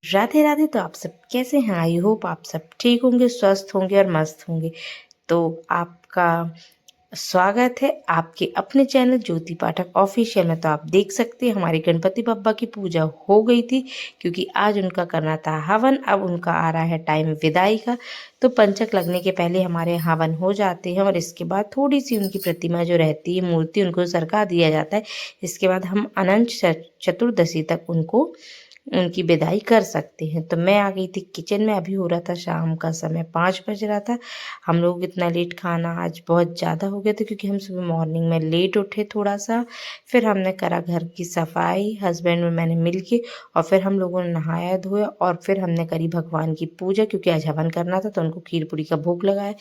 राधे राधे। तो आप सब कैसे हैं? आई होप आप सब ठीक होंगे, स्वस्थ होंगे और मस्त होंगे। तो आपका स्वागत है आपके अपने चैनल ज्योति पाठक ऑफिशियल में। तो आप देख सकते हैं हमारे गणपति बप्पा की पूजा हो गई थी, क्योंकि आज उनका करना था हवन। अब उनका आ रहा है टाइम विदाई का। तो पंचक लगने के पहले हमारे हवन हो जाते हैं और इसके बाद थोड़ी सी उनकी प्रतिमा जो रहती है, मूर्ति, उनको सरका दिया जाता है। इसके बाद हम अनंत चतुर्दशी तक उनकी विदाई कर सकते हैं। तो मैं आ गई थी किचन में। अभी हो रहा था शाम का समय, 5 बज रहा था। हम लोग इतना लेट खाना आज बहुत ज़्यादा हो गया था, क्योंकि हम सुबह मॉर्निंग में लेट उठे थोड़ा सा। फिर हमने करा घर की सफाई, हस्बैंड और मैंने मिल के। और फिर हम लोगों ने नहाया धोया और फिर हमने करी भगवान की पूजा, क्योंकि आज हवन करना था तो उनको खीर पूरी का भोग लगाया।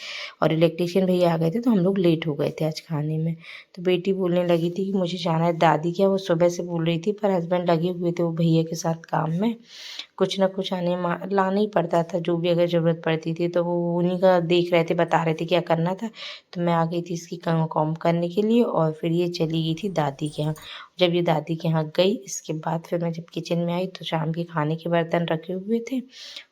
और इलेक्ट्रिशियन भैया आ गए थे तो हम लोग लेट हो गए थे आज खाने में। तो बेटी बोलने लगी थी कि मुझे जाना है दादी के। वो सुबह से बोल रही थी, पर हस्बैंड लगे हुए थे वो भैया के साथ काम में। कुछ ना कुछ लाना ही पड़ता था, जो भी अगर ज़रूरत पड़ती थी तो वो उन्हीं का देख रहे थे, बता रहे थे क्या करना था। तो मैं आ गई थी इसकी कॉम करने के लिए और फिर ये चली गई थी दादी के यहाँ। जब ये दादी के यहाँ गई, इसके बाद फिर मैं जब किचन में आई तो शाम के खाने के बर्तन रखे हुए थे।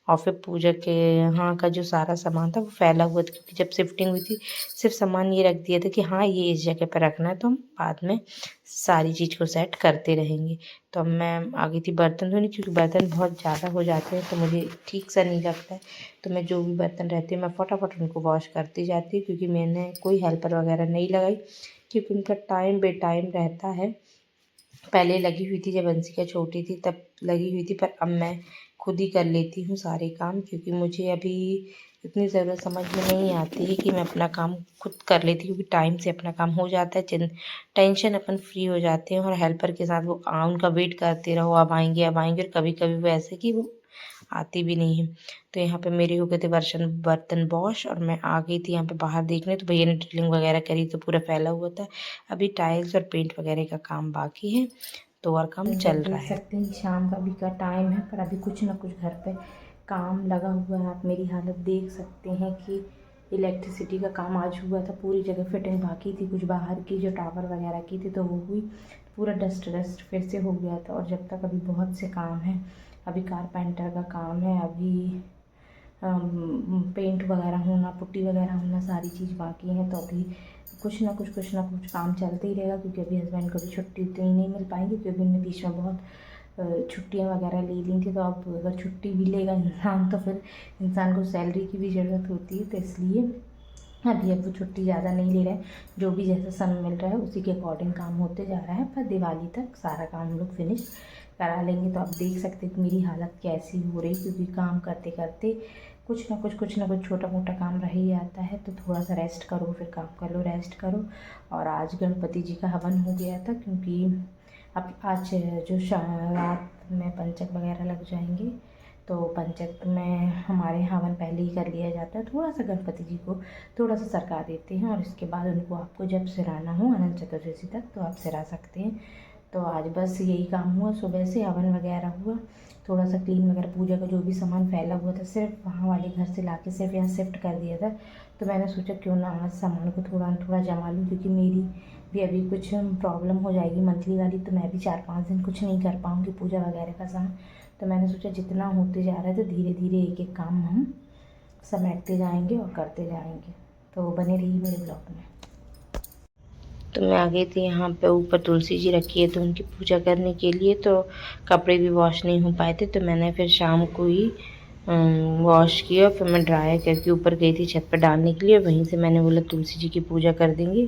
और फिर पूजा के यहाँ का जो सारा सामान था वो फैला हुआ था, क्योंकि जब शिफ्टिंग हुई थी सिर्फ सामान ये रख दिया था कि हाँ ये इस जगह पर रखना है, तो हम बाद में सारी चीज़ को सेट करते रहेंगे। तो अब मैं आ गई थी बर्तन धोने, क्योंकि बर्तन बहुत ज़्यादा हो जाते हैं तो मुझे ठीक सा नहीं लगता है। तो मैं जो भी बर्तन रहते हैं मैं फटाफट उनको वॉश करती जाती हूँ, क्योंकि मैंने कोई हेल्पर वगैरह नहीं लगाई, क्योंकि उनका टाइम बे टाइम रहता है। पहले लगी हुई थी जब अंशिका छोटी थी तब लगी हुई थी, पर अब मैं खुद ही कर लेती हूँ सारे काम, क्योंकि मुझे अभी इतनी ज़रूरत समझ में नहीं आती है कि मैं अपना काम खुद कर लेती हूँ, क्योंकि टाइम से अपना काम हो जाता है, टेंशन अपन फ्री हो जाते हैं। और हेल्पर के साथ वो उनका वेट करते रहो, अब आएंगे अब आएंगे, और कभी कभी वो ऐसे कि वो आती भी नहीं है। तो यहाँ पे मेरे हो गए थे बर्तन वॉश और मैं आ गई थी यहाँ पे बाहर देखने। तो भैया ने ड्रिलिंग वगैरह करी तो पूरा फैला हुआ था। अभी टाइल्स और पेंट वगैरह का काम बाकी है, तो और काम चल रहा है। देख सकते हैं शाम का भी का टाइम है, पर अभी कुछ ना कुछ घर पे काम लगा हुआ है। आप मेरी हालत देख सकते हैं कि इलेक्ट्रिसिटी का काम आज हुआ था, पूरी जगह फिटिंग बाकी थी, कुछ बाहर की जो टावर वगैरह की थी तो वो हुई। पूरा डस्ट फिर से हो गया था। और जब तक अभी बहुत से काम हैं, अभी कारपेंटर का काम है, अभी पेंट वगैरह होना, पुट्टी वगैरह होना, सारी चीज़ बाकी है। तो अभी कुछ ना कुछ काम चलते ही रहेगा, क्योंकि अभी हस्बैंड को भी छुट्टी इतनी नहीं मिल पाएंगी, क्योंकि उन्होंने बीच में बहुत छुट्टियां वगैरह ले ली थी। तो अब अगर छुट्टी भी लेगा इंसान तो फिर इंसान को सैलरी की भी ज़रूरत होती है। तो इसलिए अभी अब वो छुट्टी ज़्यादा नहीं ले रहे हैं, जो भी जैसा समय मिल रहा है उसी के अकॉर्डिंग काम होते जा रहा है। पर दिवाली तक सारा काम हम लोग फिनिश करा लेंगे। तो आप देख सकते हैं कि मेरी हालत कैसी हो रही, क्योंकि काम करते करते कुछ ना कुछ छोटा मोटा काम रह ही जाता है। तो थोड़ा सा रेस्ट करो, फिर काम कर लो, रेस्ट करो। और आज गणपति जी का हवन हो गया था, क्योंकि अब आज जो रात में पंचक वगैरह लग जाएंगे, तो पंचक में हमारे हवन पहले ही कर लिया जाता है। थोड़ा सा गणपति जी को थोड़ा सा सरका देते हैं, और इसके बाद उनको आपको जब सिराना हो अनंत चतुर्दशी तक तो आप सिरा सकते हैं। तो आज बस यही काम हुआ, सुबह से हवन वगैरह हुआ, थोड़ा सा क्लीन वगैरह, पूजा का जो भी सामान फैला हुआ था सिर्फ वहाँ वाले घर से लाके सिर्फ यहाँ शिफ्ट कर दिया था। तो मैंने सोचा क्यों ना आज सामान को थोड़ा थोड़ा जमा लूँ, क्योंकि मेरी भी अभी कुछ प्रॉब्लम हो जाएगी मंथली वाली, तो मैं भी 4-5 दिन कुछ नहीं कर पाऊँगी पूजा वगैरह का सामान। तो मैंने सोचा जितना होते जा रहा है तो धीरे धीरे एक एक काम हम समेटते जाएंगे और करते जाएंगे। तो बने रहिए मेरे ब्लॉग में। तो मैं आ गई थी यहाँ पे, ऊपर तुलसी जी रखी है तो उनकी पूजा करने के लिए। तो कपड़े भी वॉश नहीं हो पाए थे, तो मैंने फिर शाम को ही वॉश किया। फिर मैं ड्राई करके ऊपर गई थी छत पर डालने के लिए। वहीं से मैंने बोला तुलसी जी की पूजा कर देंगे,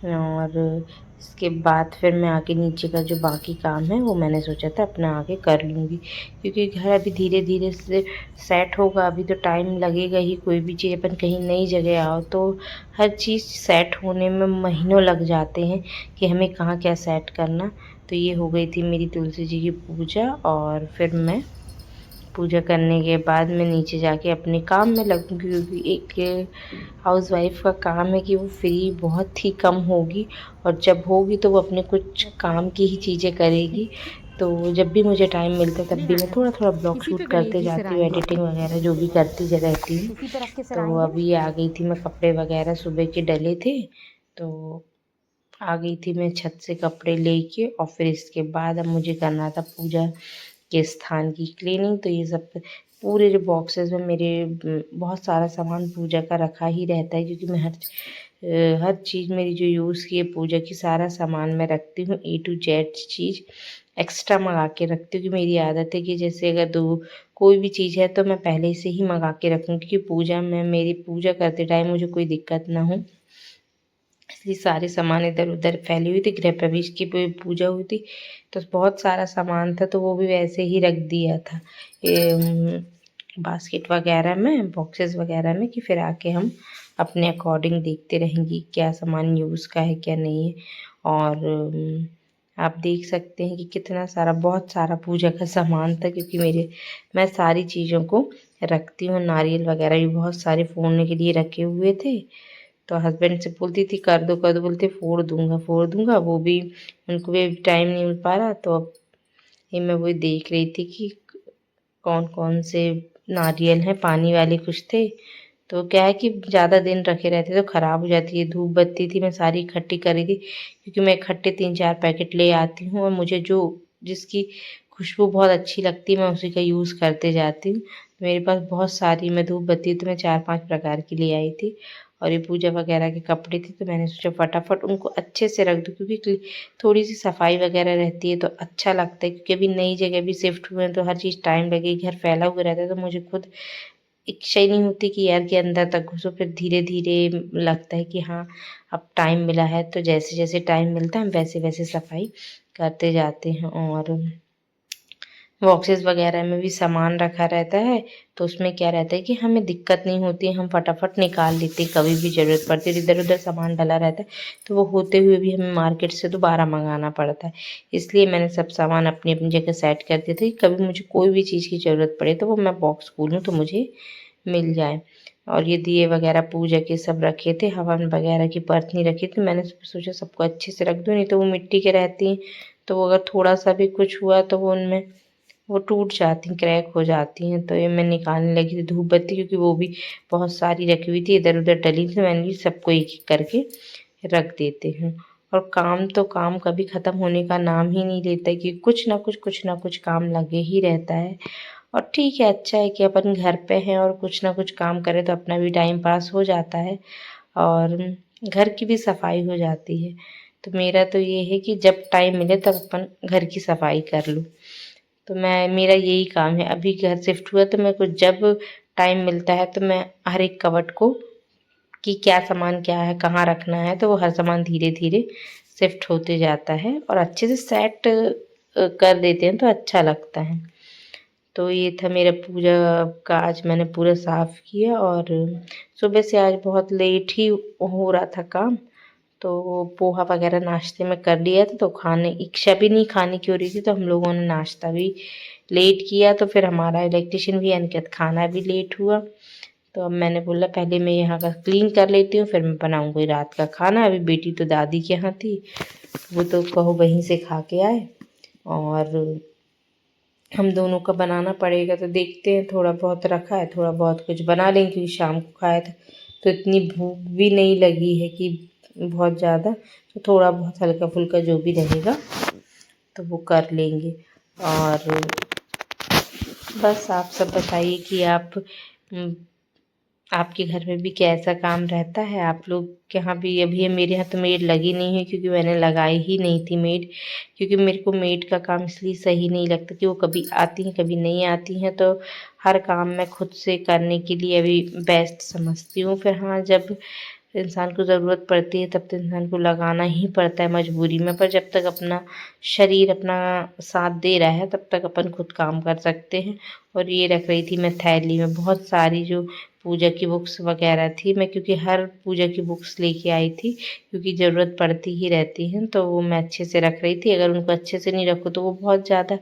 और इसके बाद फिर मैं आके नीचे का जो बाकी काम है वो मैंने सोचा था अपना आगे कर लूँगी, क्योंकि घर अभी धीरे धीरे से सेट होगा। अभी तो टाइम लगेगा ही, कोई भी चीज़ अपन कहीं नई जगह आओ तो हर चीज़ सेट होने में महीनों लग जाते हैं कि हमें कहाँ क्या सेट करना। तो ये हो गई थी मेरी तुलसी जी की पूजा, और फिर मैं पूजा करने के बाद मैं नीचे जाके अपने काम में लगूँगी, क्योंकि एक हाउसवाइफ का काम है कि वो फ्री बहुत ही कम होगी, और जब होगी तो वो अपने कुछ काम की ही चीज़ें करेगी। तो जब भी मुझे टाइम मिलता है तब भी मैं थोड़ा थोड़ा ब्लॉग शूट करते जाती हूँ, एडिटिंग वगैरह जो भी करती रहती हूँ। तो अभी आ गई थी मैं, कपड़े वगैरह सुबह के डले थे तो आ गई थी मैं छत से कपड़े लेके। और फिर इसके बाद अब मुझे करना था पूजा के स्थान की क्लीनिंग। तो ये सब पूरे जो बॉक्सेस में मेरे बहुत सारा सामान पूजा का रखा ही रहता है, क्योंकि मैं हर चीज़ मेरी जो यूज़ की है पूजा की सारा सामान मैं रखती हूँ। A to Z cheese extra मंगा के रखती हूँ, कि मेरी आदत है कि जैसे अगर कोई भी चीज़ है तो मैं पहले से ही मंगा के रखूँ, क्योंकि पूजा में मेरी पूजा करते टाइम मुझे कोई दिक्कत ना हो। इसलिए सारे सामान इधर उधर फैली हुई थी। गृह प्रवेश की पूजा हुई थी तो बहुत सारा सामान था, तो वो भी वैसे ही रख दिया था बास्केट वगैरह में, बॉक्सेस वगैरह में, कि फिर आके हम अपने अकॉर्डिंग देखते रहेंगे क्या सामान यूज़ का है क्या नहीं है। और आप देख सकते हैं कि कितना सारा बहुत सारा पूजा का सामान था, क्योंकि मैं सारी चीज़ों को रखती हूँ। नारियल वगैरह भी बहुत सारे फोड़ने के लिए रखे हुए थे, तो हस्बैंड से बोलती थी कर दो, बोलते फोड़ दूंगा। वो भी उनको भी टाइम नहीं मिल पा रहा, तो अब ये मैं वही देख रही थी कि कौन कौन से नारियल हैं। पानी वाले कुछ थे, तो क्या है कि ज़्यादा दिन रखे रहते तो ख़राब हो जाती है। धूप बत्ती थी, मैं सारी इकट्ठी करी थी, क्योंकि मैं इकट्ठे 3-4 पैकेट ले आती हूँ, और मुझे जिसकी खुशबू बहुत अच्छी लगती है मैं उसी का यूज़ करते जाती हूँ। मेरे पास बहुत सारी मैं धूप बत्ती तो मैं 4-5 प्रकार की ले आई थी, और ये पूजा वगैरह के कपड़े थे, तो मैंने सोचा फटाफट उनको अच्छे से रख दूँ, क्योंकि थोड़ी सी सफाई वगैरह रहती है तो अच्छा लगता है। क्योंकि अभी नई जगह भी शिफ्ट हुए हैं तो हर चीज़ टाइम लगेगी, घर फैला हुआ रहता है, तो मुझे खुद इच्छा ही नहीं होती कि यार के अंदर तक घुसो। फिर धीरे धीरे लगता है कि हाँ अब टाइम मिला है, तो जैसे जैसे टाइम मिलता है हम वैसे वैसे सफाई करते जाते हैं। और बॉक्सेस वगैरह में भी सामान रखा रहता है, तो उसमें क्या रहता है कि हमें दिक्कत नहीं होती, हम फटाफट निकाल लेते हैं। कभी भी ज़रूरत पड़ती है, इधर उधर सामान डला रहता है तो वो होते हुए भी हमें मार्केट से दोबारा मंगाना पड़ता है। इसलिए मैंने सब सामान अपनी अपनी जगह सेट कर दिया था, कि कभी मुझे कोई भी चीज़ की ज़रूरत पड़े तो वो मैं बॉक्स खोलूँ तो मुझे मिल जाए। और ये दिए वगैरह पूजा के सब रखे थे, हवन वगैरह की बर्तनी रखी थी। मैंने सोचा सबको अच्छे से रख दूँ, नहीं तो वो मिट्टी के रहती हैं, तो वो अगर थोड़ा सा भी कुछ हुआ तो वो टूट जाती हैं, क्रैक हो जाती हैं। तो ये मैं निकालने लगी थी धूप बत्ती, क्योंकि वो भी बहुत सारी रखी हुई थी, इधर उधर डली थी। मैंने सबको एक एक करके रख देते हैं। और काम कभी ख़त्म होने का नाम ही नहीं लेता है, कि कुछ ना कुछ काम लगे ही रहता है। और ठीक है, अच्छा है कि अपन घर पे हैं और कुछ ना कुछ काम करें तो अपना भी टाइम पास हो जाता है, और घर की भी सफाई हो जाती है। तो मेरा तो ये है कि जब टाइम मिले तब अपन घर की सफाई कर लूँ। तो मेरा यही काम है। अभी घर शिफ्ट हुआ तो मेरे को जब टाइम मिलता है तो मैं हर एक कबर्ड को, कि क्या सामान क्या है कहाँ रखना है, तो वो हर सामान धीरे धीरे शिफ्ट होते जाता है, और अच्छे से सेट कर देते हैं तो अच्छा लगता है। तो ये था मेरा पूजा का, आज मैंने पूरा साफ़ किया। और सुबह से आज बहुत लेट ही हो रहा था काम, तो पोहा वगैरह नाश्ते में कर लिया था, तो खाने इच्छा भी नहीं खाने की हो रही थी, तो हम लोगों ने नाश्ता भी लेट किया। तो फिर हमारा इलेक्ट्रिशियन भी अनिकेत खाना भी लेट हुआ। तो अब मैंने बोला पहले मैं यहाँ का क्लीन कर लेती हूँ, फिर मैं बनाऊँगी रात का खाना। अभी बेटी तो दादी के यहाँ थी, वो तो कहो वहीं से खा के आए, और हम दोनों का बनाना पड़ेगा। तो देखते हैं, थोड़ा बहुत रखा है, थोड़ा बहुत कुछ बना लेंगे, क्योंकि शाम को खाया था तो इतनी भूख भी नहीं लगी है कि बहुत ज़्यादा। तो थोड़ा बहुत हल्का फुल्का जो भी रहेगा तो वो कर लेंगे। और बस आप सब बताइए कि आपके घर में भी कैसा काम रहता है, आप लोग के यहाँ भी। अभी मेरे यहाँ तो मेड लगी नहीं है, क्योंकि मैंने लगाई ही नहीं थी मेड, क्योंकि मेरे को मेड का काम इसलिए सही नहीं लगता कि वो कभी आती हैं कभी नहीं आती हैं, तो हर काम मैं खुद से करने के लिए अभी बेस्ट समझती हूँ। फिर हाँ, जब इंसान को ज़रूरत पड़ती है तब तो इंसान को लगाना ही पड़ता है मजबूरी में, पर जब तक अपना शरीर अपना साथ दे रहा है तब तक अपन खुद काम कर सकते हैं। और ये रख रही थी मैं थैली में बहुत सारी जो पूजा की बुक्स वगैरह थी, मैं क्योंकि हर पूजा की बुक्स लेके आई थी, क्योंकि ज़रूरत पड़ती ही रहती है, तो वो मैं अच्छे से रख रही थी। अगर उनको अच्छे से नहीं रखो तो वो बहुत ज़्यादा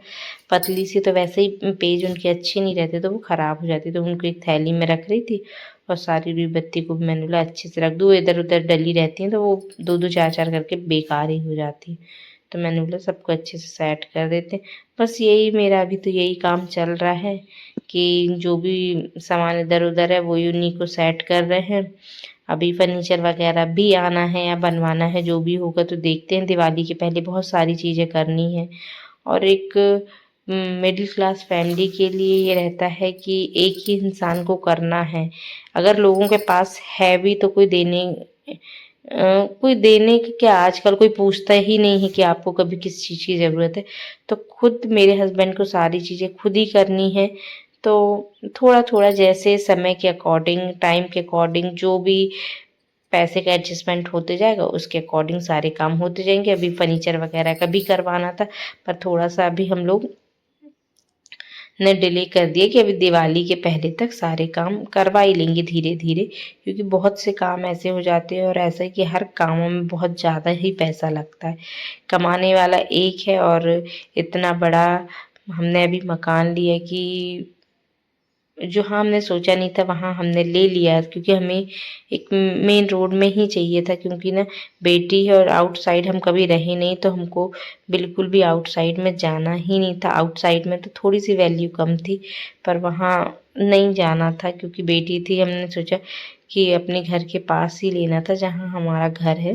पतली सी, तो वैसे ही पेज उनके अच्छे नहीं रहते तो वो ख़राब हो जाती, तो उनको एक थैली में रख रही थी। और सारी रुई बत्ती को भी मैंने बोला अच्छे से रख दूँ, इधर उधर डली रहती हैं तो वो 2-2 4-4 करके बेकार ही हो जाती है। तो मैंने बोला सबको अच्छे से सेट कर देते हैं। बस यही मेरा अभी तो यही काम चल रहा है, कि जो भी सामान इधर उधर है वो उन्हीं को सेट कर रहे हैं। अभी फर्नीचर वगैरह भी आना है या बनवाना है, जो भी होगा तो देखते हैं। दिवाली के पहले बहुत सारी चीज़ें करनी है। और एक मिडिल क्लास फैमिली के लिए ये रहता है कि एक ही इंसान को करना है। अगर लोगों के पास है भी तो कोई देने की क्या, आजकल कोई पूछता ही नहीं है कि आपको कभी किस चीज़ की ज़रूरत है। तो खुद मेरे हस्बैंड को सारी चीज़ें खुद ही करनी है। तो थोड़ा थोड़ा जैसे समय के अकॉर्डिंग, टाइम के अकॉर्डिंग, जो भी पैसे का एडजस्टमेंट होते जाएगा उसके अकॉर्डिंग सारे काम होते जाएंगे। अभी फर्नीचर वगैरह का भी करवाना था, पर थोड़ा सा अभी हम लोग ने डिले कर दिया कि अभी दिवाली के पहले तक सारे काम करवा ही लेंगे धीरे धीरे, क्योंकि बहुत से काम ऐसे हो जाते हैं और ऐसा है कि हर कामों में बहुत ज़्यादा ही पैसा लगता है। कमाने वाला एक है और इतना बड़ा हमने अभी मकान लिया कि जो हाँ हमने सोचा नहीं था वहाँ हमने ले लिया, क्योंकि हमें एक मेन रोड में ही चाहिए था, क्योंकि ना बेटी है और आउटसाइड हम कभी रहे नहीं, तो हमको बिल्कुल भी आउटसाइड में जाना ही नहीं था। आउटसाइड में तो थोड़ी सी वैल्यू कम थी, पर वहाँ नहीं जाना था क्योंकि बेटी थी। हमने सोचा कि अपने घर के पास ही लेना था जहाँ हमारा घर है,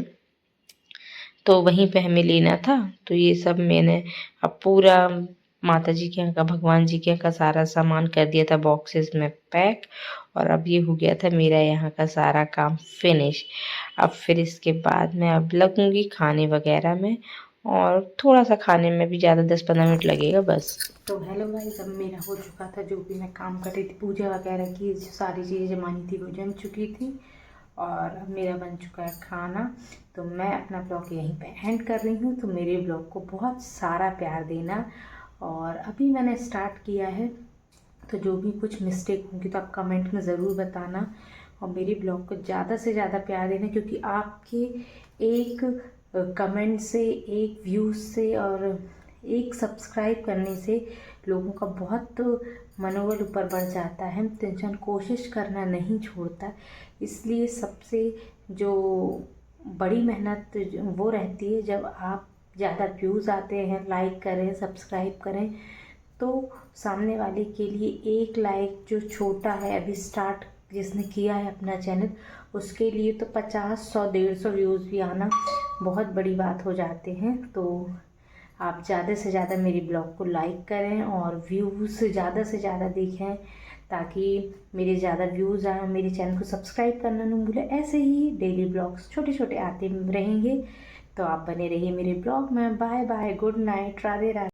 तो वहीं पे हमें लेना था। तो ये सब मैंने अब पूरा माता जी के यहाँ का, भगवान जी के यहाँ का सारा सामान कर दिया था बॉक्सेस में पैक, और अब ये हो गया था मेरा यहाँ का सारा काम फिनिश। अब फिर इसके बाद मैं अब लगूंगी खाने वगैरह में, और थोड़ा सा खाने में भी ज़्यादा 10-15 मिनट लगेगा बस। तो हेलो गाइस, अब मेरा हो चुका था जो भी मैं काम कर रही थी, पूजा वगैरह की जो सारी चीज़ें जमानी थी वो जम चुकी थी, और अब मेरा बन चुका है खाना। तो मैं अपना ब्लॉग यहीं पे एंड कर रही हूँ। तो मेरे ब्लॉग को बहुत सारा प्यार देना, और अभी मैंने स्टार्ट किया है, तो जो भी कुछ मिस्टेक होंगी तो आप कमेंट में ज़रूर बताना, और मेरे ब्लॉग को ज़्यादा से ज़्यादा प्यार देना, क्योंकि आपके एक कमेंट से, एक व्यूज़ से और एक सब्सक्राइब करने से लोगों का बहुत मनोबल ऊपर बढ़ जाता है। तो इंसान कोशिश करना नहीं छोड़ता, इसलिए सबसे जो बड़ी मेहनत वो रहती है जब आप ज़्यादा व्यूज़ आते हैं, लाइक करें, सब्सक्राइब करें। तो सामने वाले के लिए एक लाइक जो छोटा है, अभी स्टार्ट जिसने किया है अपना चैनल, उसके लिए तो 50, 100, 150 व्यूज़ भी आना बहुत बड़ी बात हो जाते हैं। तो आप ज़्यादा से ज़्यादा मेरी ब्लॉग को लाइक करें और व्यूज़ ज़्यादा से ज़्यादा देखें, ताकि मेरे ज़्यादा व्यूज़ आए। मेरे चैनल को सब्सक्राइब करना ना भूलें। ऐसे ही डेली ब्लॉग्स छोटे छोटे आते रहेंगे, तो आप बने रहिए मेरे ब्लॉग में। Bye bye, good night, Radhe Radhe.